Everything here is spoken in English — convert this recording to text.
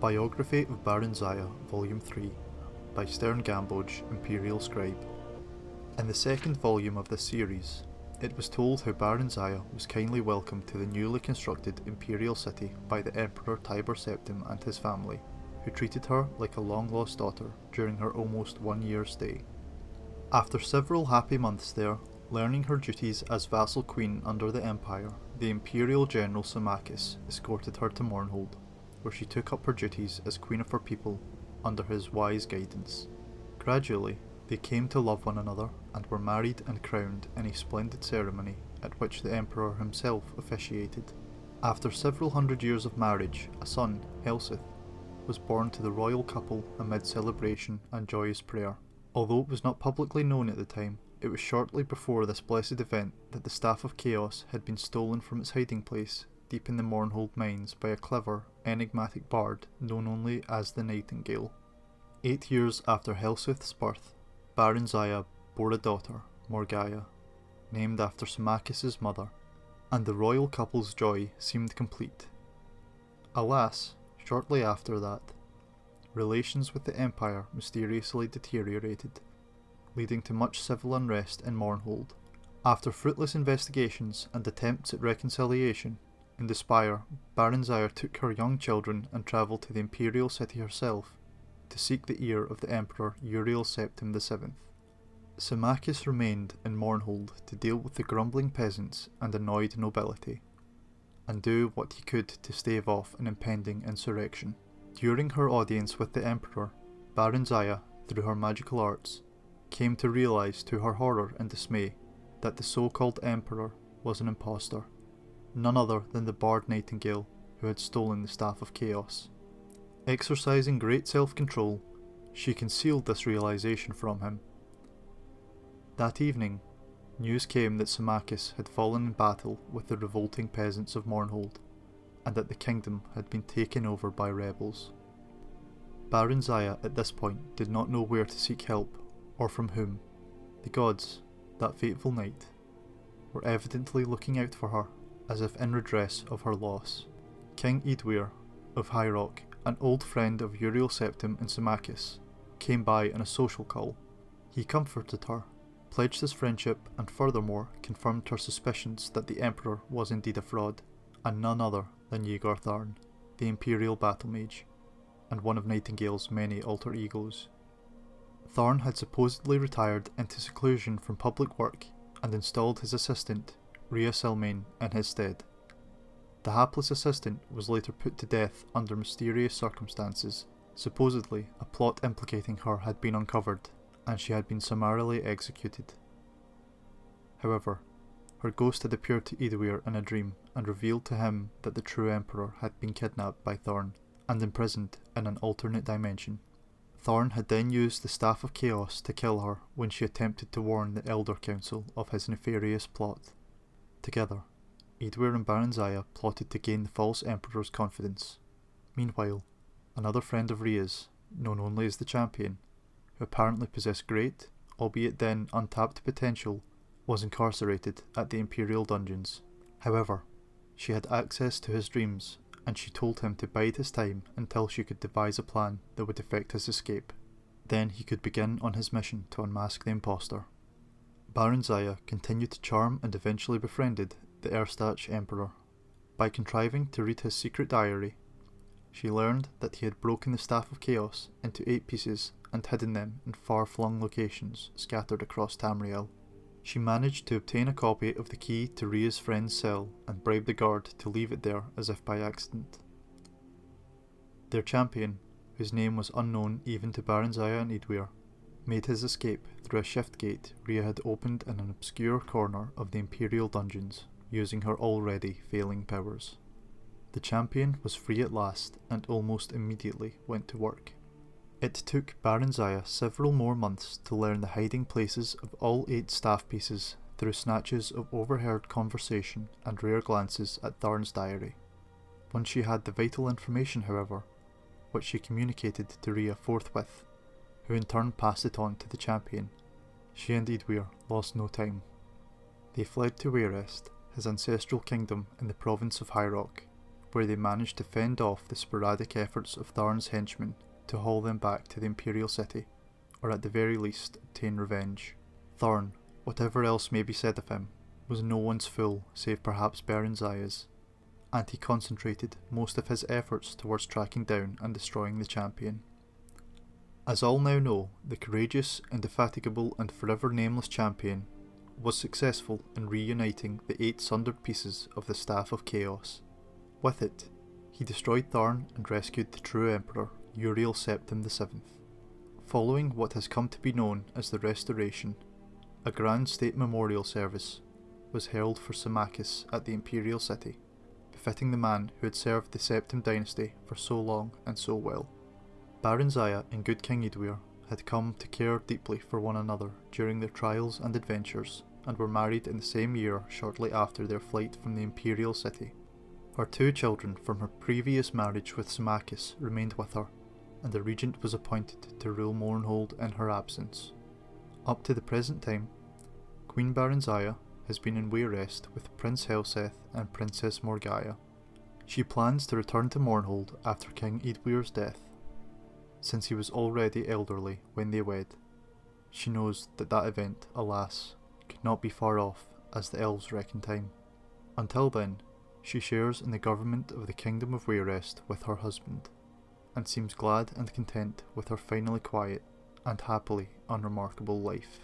Biography of Barenziah, Volume 3, by Stern Gamboj, Imperial Scribe. In the second volume of this series, it was told how Barenziah was kindly welcomed to the newly constructed imperial city by the Emperor Tiber Septim and his family, who treated her like a long-lost daughter during her almost 1 year stay. After several happy months there, learning her duties as vassal queen under the Empire, the Imperial General Symmachus escorted her to Mournhold, where she took up her duties as queen of her people under his wise guidance. Gradually, they came to love one another and were married and crowned in a splendid ceremony at which the Emperor himself officiated. After several hundred years of marriage, a son, Helseth, was born to the royal couple amid celebration and joyous prayer. Although it was not publicly known at the time, it was shortly before this blessed event that the Staff of Chaos had been stolen from its hiding place deep in the Mournhold mines by a clever, enigmatic bard known only as the Nightingale. 8 years after Helseth's birth, Barenziah bore a daughter, Morgaya, named after Symmachus's mother, and the royal couple's joy seemed complete. Alas, shortly after that, relations with the Empire mysteriously deteriorated, leading to much civil unrest in Mournhold. After fruitless investigations and attempts at reconciliation, in despair, Barenziah took her young children and travelled to the imperial city herself to seek the ear of the Emperor Uriel Septim VII. Symmachus remained in Mournhold to deal with the grumbling peasants and annoyed nobility, and do what he could to stave off an impending insurrection. During her audience with the Emperor, Barenziah, through her magical arts, came to realise to her horror and dismay that the so-called Emperor was an impostor, none other than the Bard Nightingale who had stolen the Staff of Chaos. Exercising great self-control, she concealed this realisation from him. That evening, news came that Symmachus had fallen in battle with the revolting peasants of Mournhold, and that the kingdom had been taken over by rebels. Barenziah at this point did not know where to seek help, or from whom. The gods, that fateful night, were evidently looking out for her, as if in redress of her loss. King Eadweir of High Rock, an old friend of Uriel Septim and Symmachus, came by on a social call. He comforted her, pledged his friendship, and furthermore confirmed her suspicions that the Emperor was indeed a fraud, and none other than Yegor Tharn, the Imperial Battle Mage, and one of Nightingale's many alter egos. Tharn had supposedly retired into seclusion from public work and installed his assistant, Rhea Silmain, in his stead. The hapless assistant was later put to death under mysterious circumstances. Supposedly, a plot implicating her had been uncovered, and she had been summarily executed. However, her ghost had appeared to Eadweir in a dream and revealed to him that the true Emperor had been kidnapped by Tharn and imprisoned in an alternate dimension. Tharn had then used the Staff of Chaos to kill her when she attempted to warn the Elder Council of his nefarious plot. Together, Eadweir and Barenziah plotted to gain the false Emperor's confidence. Meanwhile, another friend of Rhea's, known only as the Champion, who apparently possessed great, albeit then untapped potential, was incarcerated at the Imperial dungeons. However, she had access to his dreams, and she told him to bide his time until she could devise a plan that would effect his escape. Then he could begin on his mission to unmask the impostor. Barenziah continued to charm and eventually befriended the Erstach Emperor. By contriving to read his secret diary, she learned that he had broken the Staff of Chaos into 8 pieces and hidden them in far-flung locations scattered across Tamriel. She managed to obtain a copy of the key to Rhea's friend's cell and bribed the guard to leave it there as if by accident. Their champion, whose name was unknown even to Barenziah and Eadweir, made his escape through a shift gate Rhea had opened in an obscure corner of the Imperial dungeons, using her already failing powers. The champion was free at last and almost immediately went to work. It took Barenziah several more months to learn the hiding places of all 8 staff pieces through snatches of overheard conversation and rare glances at Tharn's diary. Once she had the vital information, however, which she communicated to Rhea forthwith, who in turn passed it on to the champion, she and Eadweir lost no time. They fled to Wayrest, his ancestral kingdom in the province of High Rock, where they managed to fend off the sporadic efforts of Tharn's henchmen to haul them back to the Imperial City, or at the very least obtain revenge. Tharn, whatever else may be said of him, was no one's fool save perhaps Barenziah's, and he concentrated most of his efforts towards tracking down and destroying the champion. As all now know, the courageous, indefatigable and forever nameless champion was successful in reuniting the 8 sundered pieces of the Staff of Chaos. With it, he destroyed Tharn and rescued the true Emperor, Uriel Septim VII. Following what has come to be known as the Restoration, a grand state memorial service was held for Symmachus at the Imperial City, befitting the man who had served the Septim dynasty for so long and so well. Barenziah and good King Edwir had come to care deeply for one another during their trials and adventures, and were married in the same year shortly after their flight from the Imperial City. Her 2 children from her previous marriage with Symmachus remained with her, and a regent was appointed to rule Mournhold in her absence. Up to the present time, Queen Barenziah has been in Wayrest with Prince Helseth and Princess Morgaya. She plans to return to Mournhold after King Edwir's death, since he was already elderly when they wed. She knows that that event, alas, could not be far off as the elves reckon time. Until then, she shares in the government of the Kingdom of Wayrest with her husband, and seems glad and content with her finally quiet and happily unremarkable life.